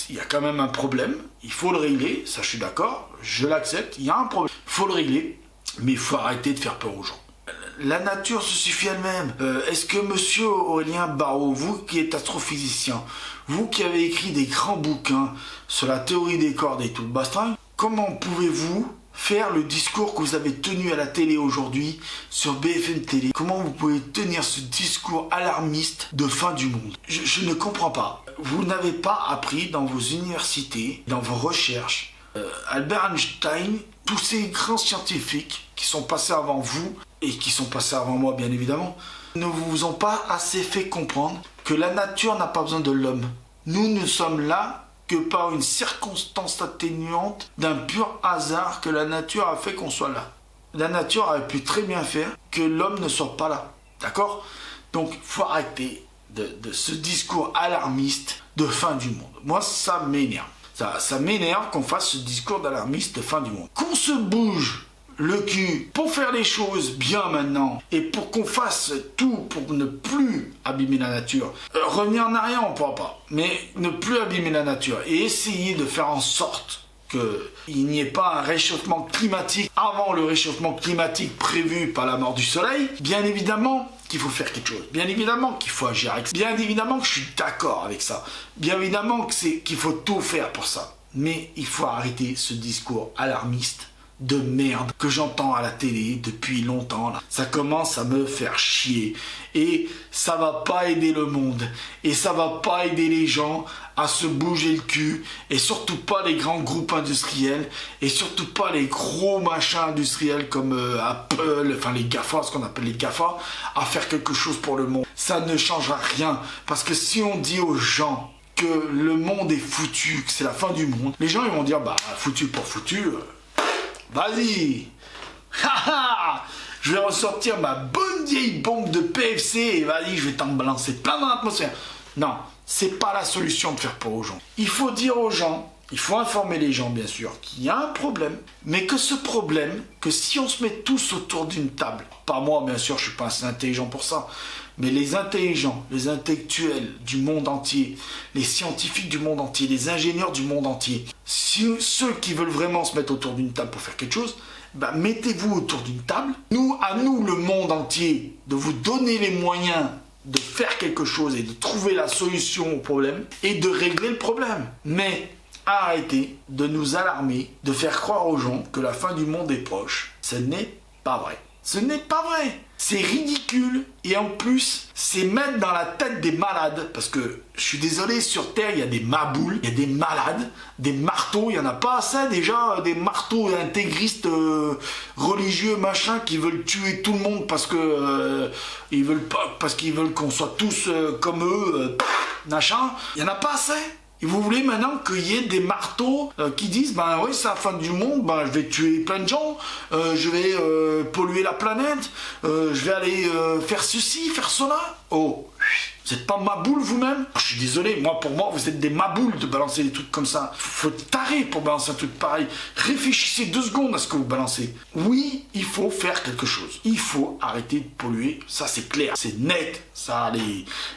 il y a quand même un problème. Il faut le régler, ça je suis d'accord. Je l'accepte, il y a un problème. Il faut le régler, mais il faut arrêter de faire peur aux gens. La nature se suffit elle-même. Est-ce que monsieur Aurélien Barraud, vous qui êtes astrophysicien, vous qui avez écrit des grands bouquins sur la théorie des cordes et tout le bastin, comment pouvez-vous faire le discours que vous avez tenu à la télé aujourd'hui sur BFM Télé? Comment vous pouvez tenir ce discours alarmiste de fin du monde? Je ne comprends pas. Vous n'avez pas appris dans vos universités, dans vos recherches, Albert Einstein, tous ces grands scientifiques qui sont passés avant vous, et qui sont passés avant moi bien évidemment, ne vous ont pas assez fait comprendre que la nature n'a pas besoin de l'homme. Nous ne sommes là que par une circonstance atténuante d'un pur hasard que la nature a fait qu'on soit là. La nature aurait pu très bien faire que l'homme ne soit pas là. D'accord? Donc, il faut arrêter de ce discours alarmiste de fin du monde. Moi, ça m'énerve. Ça m'énerve qu'on fasse ce discours d'alarmiste de fin du monde. Qu'on se bouge le cul pour faire les choses bien maintenant et pour qu'on fasse tout pour ne plus abîmer la nature. Revenir en arrière, on ne pourra pas, mais ne plus abîmer la nature et essayer de faire en sorte qu'il n'y ait pas un réchauffement climatique avant le réchauffement climatique prévu par la mort du soleil. Bien évidemment qu'il faut faire quelque chose. Bien évidemment qu'il faut agir avec ça. Bien évidemment que je suis d'accord avec ça. Bien évidemment qu'il faut tout faire pour ça. Mais il faut arrêter ce discours alarmiste de merde que j'entends à la télé depuis longtemps là. Ça commence à me faire chier et ça va pas aider le monde et ça va pas aider les gens à se bouger le cul et surtout pas les grands groupes industriels et surtout pas les gros machins industriels comme Apple, enfin les GAFA, ce qu'on appelle les GAFA, à faire quelque chose pour le monde. Ça ne changera rien parce que si on dit aux gens que le monde est foutu, que c'est la fin du monde, les gens ils vont dire bah foutu pour foutu, vas-y, je vais ressortir ma bonne vieille bombe de PFC et vas-y, je vais t'en balancer plein dans l'atmosphère. Non, c'est pas la solution de faire peur aux gens. Il faut dire aux gens, il faut informer les gens bien sûr qu'il y a un problème, mais que ce problème, que si on se met tous autour d'une table, pas moi bien sûr, je suis pas assez intelligent pour ça, mais les intelligents, les intellectuels du monde entier, les scientifiques du monde entier, les ingénieurs du monde entier, ceux qui veulent vraiment se mettre autour d'une table pour faire quelque chose, bah mettez-vous autour d'une table. À nous, le monde entier, de vous donner les moyens de faire quelque chose et de trouver la solution au problème et de régler le problème. Mais arrêtez de nous alarmer, de faire croire aux gens que la fin du monde est proche. Ce n'est pas vrai. Ce n'est pas vrai. C'est ridicule et en plus, c'est mettre dans la tête des malades. Parce que, je suis désolé, sur Terre, il y a des maboules, il y a des malades, des marteaux. Il n'y en a pas assez déjà, des marteaux intégristes religieux, machin, qui veulent tuer tout le monde parce que ils veulent qu'on soit tous comme eux, machin. Il n'y en a pas assez. Et vous voulez maintenant qu'il y ait des marteaux qui disent ben oui c'est la fin du monde, ben je vais tuer plein de gens, je vais polluer la planète, je vais aller faire ceci, faire cela. Oh, vous n'êtes pas maboule vous-même? Je suis désolé, pour moi vous êtes des maboules de balancer des trucs comme ça. Faut être taré pour balancer un truc pareil. Réfléchissez 2 secondes à ce que vous balancez. Oui, il faut faire quelque chose. Il faut arrêter de polluer, ça c'est clair, c'est net. Ça,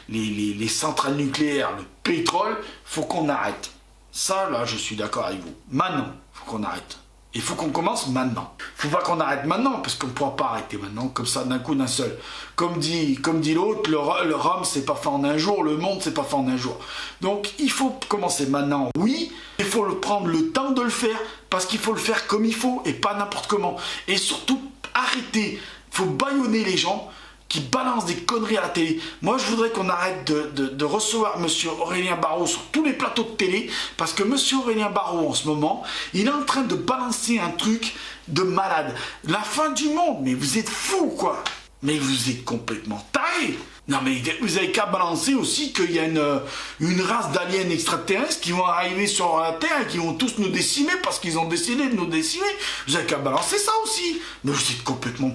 les centrales nucléaires, le pétrole, faut qu'on arrête. Ça, là, je suis d'accord avec vous. Maintenant, faut qu'on arrête. Il faut qu'on commence maintenant. Faut pas qu'on arrête maintenant, parce qu'on ne pourra pas arrêter maintenant, comme ça, d'un coup, d'un seul. Comme dit l'autre, le rhum, c'est pas fait en un jour, le monde, c'est pas fait en un jour. Donc, il faut commencer maintenant. Oui, il faut prendre le temps de le faire, parce qu'il faut le faire comme il faut, et pas n'importe comment. Et surtout, arrêter. Il faut bâillonner les gens qui balance des conneries à la télé. Moi, je voudrais qu'on arrête de recevoir monsieur Aurélien Barraud sur tous les plateaux de télé, parce que monsieur Aurélien Barraud, en ce moment, il est en train de balancer un truc de malade. La fin du monde, mais vous êtes fous, quoi. Mais vous êtes complètement tarés. Non, mais vous avez qu'à balancer aussi qu'il y a une race d'aliens extraterrestres qui vont arriver sur la Terre et qui vont tous nous décimer parce qu'ils ont décidé de nous décimer. Vous avez qu'à balancer ça aussi. Mais vous êtes complètement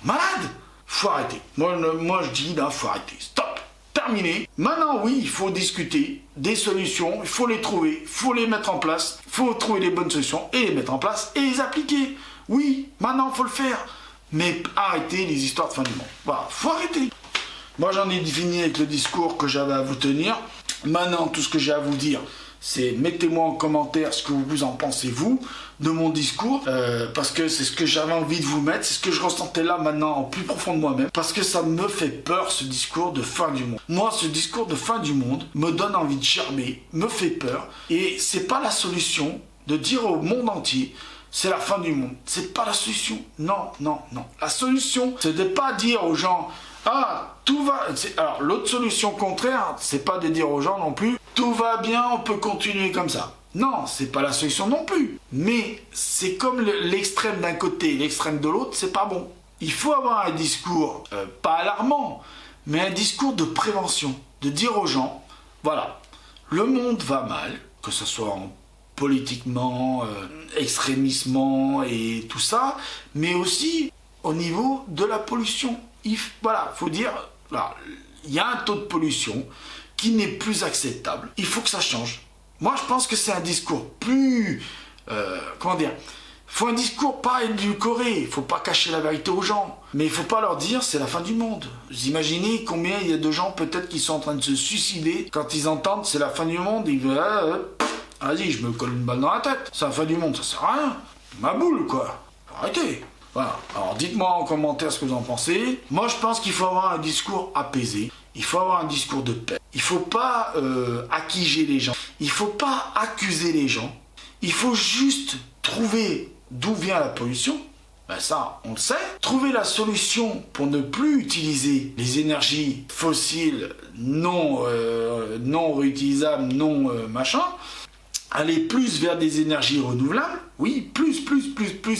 malade. Faut arrêter. Moi je dis là, faut arrêter. Stop. terminé. Maintenant, oui, il faut discuter des solutions, il faut les trouver, il faut les mettre en place, il faut trouver les bonnes solutions et les mettre en place et les appliquer. Oui, maintenant, il faut le faire. Mais arrêtez les histoires de fin du monde. Voilà, faut arrêter. Moi, j'en ai fini avec le discours que j'avais à vous tenir. Maintenant, tout ce que j'ai à vous dire, c'est mettez-moi en commentaire ce que vous en pensez, vous, de mon discours, parce que c'est ce que j'avais envie de vous mettre, c'est ce que je ressentais là maintenant en plus profond de moi-même, parce que ça me fait peur, ce discours de fin du monde. Moi, ce discours de fin du monde me donne envie de germer, me fait peur, et c'est pas la solution de dire au monde entier c'est la fin du monde. C'est pas la solution. Non, non, non. La solution, c'est de pas dire aux gens ah, tout va... Alors, l'autre solution contraire, c'est pas de dire aux gens non plus tout va bien, on peut continuer comme ça. Non, c'est pas la solution non plus. Mais c'est comme l'extrême d'un côté et l'extrême de l'autre, c'est pas bon. Il faut avoir un discours, pas alarmant, mais un discours de prévention. De dire aux gens, voilà, le monde va mal, que ce soit politiquement, extrémistement et tout ça, mais aussi au niveau de la pollution. Voilà, faut dire, là, il y a un taux de pollution qui n'est plus acceptable. Il faut que ça change. Moi, je pense que c'est un discours plus... comment dire, faut un discours pas édulcoré. Il faut pas cacher la vérité aux gens. Mais il faut pas leur dire c'est la fin du monde. Vous imaginez combien il y a de gens peut-être qui sont en train de se suicider quand ils entendent c'est la fin du monde. Ils veulent... vas-y, je me colle une balle dans la tête. C'est la fin du monde, ça sert à rien. Ma boule, quoi. Arrêtez. Voilà. Alors, dites-moi en commentaire ce que vous en pensez. Moi, je pense qu'il faut avoir un discours apaisé. Il faut avoir un discours de paix. Il faut pas acquiger les gens. Il faut pas accuser les gens. Il faut juste trouver d'où vient la pollution. Ben ça, on le sait. Trouver la solution pour ne plus utiliser les énergies fossiles non réutilisables, non machin. Aller plus vers des énergies renouvelables, oui, plus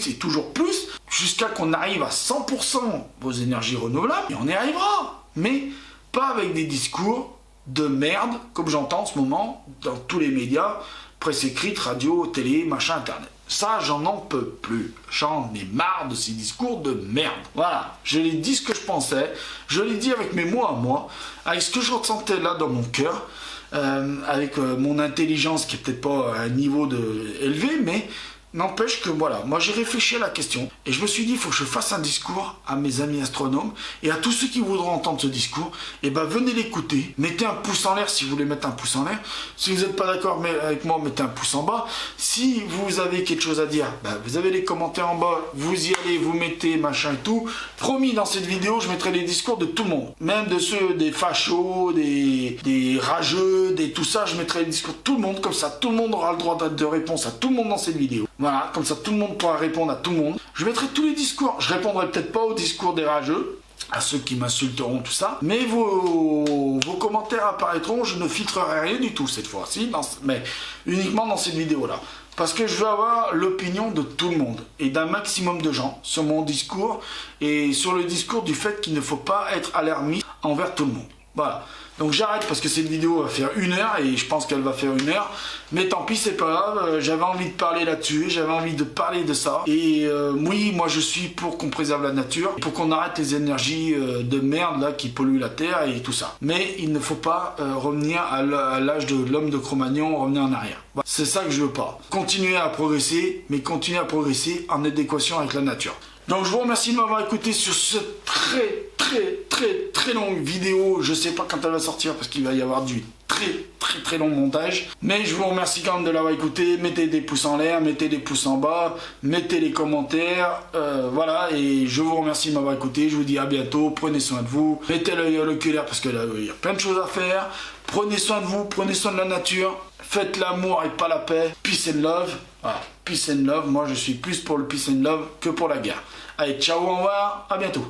et toujours plus, jusqu'à qu'on arrive à 100% vos énergies renouvelables, et on y arrivera. Mais pas avec des discours de merde, comme j'entends en ce moment dans tous les médias, presse écrite, radio, télé, machin, internet. Ça, j'en peux plus. J'en ai marre de ces discours de merde. Voilà, je l'ai dit ce que je pensais, je l'ai dit avec mes mots à moi, avec ce que je ressentais là dans mon cœur, avec mon intelligence qui est peut-être pas à un niveau élevé, mais n'empêche que voilà, moi j'ai réfléchi à la question et je me suis dit il faut que je fasse un discours à mes amis astronomes et à tous ceux qui voudront entendre ce discours, et ben venez l'écouter, mettez un pouce en l'air si vous voulez mettre un pouce en l'air, si vous n'êtes pas d'accord avec moi mettez un pouce en bas, si vous avez quelque chose à dire, ben, vous avez les commentaires en bas, vous y allez, vous mettez machin et tout, promis dans cette vidéo je mettrai les discours de tout le monde, même de ceux des fachos, des rageux, des tout ça, je mettrai les discours de tout le monde, comme ça tout le monde aura le droit de réponse à tout le monde dans cette vidéo. Voilà, comme ça tout le monde pourra répondre à tout le monde. Je mettrai tous les discours. Je répondrai peut-être pas aux discours des rageux, à ceux qui m'insulteront, tout ça. Mais vos commentaires apparaîtront. Je ne filtrerai rien du tout cette fois-ci, mais uniquement dans cette vidéo-là. Parce que je veux avoir l'opinion de tout le monde et d'un maximum de gens sur mon discours et sur le discours du fait qu'il ne faut pas être alarmiste envers tout le monde. Voilà. Donc j'arrête parce que cette vidéo va faire 1 heure et je pense qu'elle va faire 1 heure. Mais tant pis, c'est pas grave. J'avais envie de parler là-dessus, j'avais envie de parler de ça. Et oui, moi je suis pour qu'on préserve la nature, pour qu'on arrête les énergies de merde là qui polluent la terre et tout ça. Mais il ne faut pas revenir à l'âge de l'homme de Cro-Magnon, revenir en arrière. Voilà. C'est ça que je veux pas. Continuer à progresser, mais continuer à progresser en adéquation avec la nature. Donc je vous remercie de m'avoir écouté sur cette très longue vidéo. Je sais pas quand elle va sortir parce qu'il va y avoir du très long montage. Mais je vous remercie quand même de l'avoir écouté. Mettez des pouces en l'air, mettez des pouces en bas, mettez les commentaires. Voilà, et je vous remercie de m'avoir écouté. Je vous dis à bientôt. Prenez soin de vous. Mettez l'œil à l'oculaire parce que là, il y a plein de choses à faire. Prenez soin de vous, prenez soin de la nature. Faites l'amour et pas la paix. Peace and love. Voilà, peace and love. Moi, je suis plus pour le peace and love que pour la guerre. Allez, ciao, au revoir, à bientôt.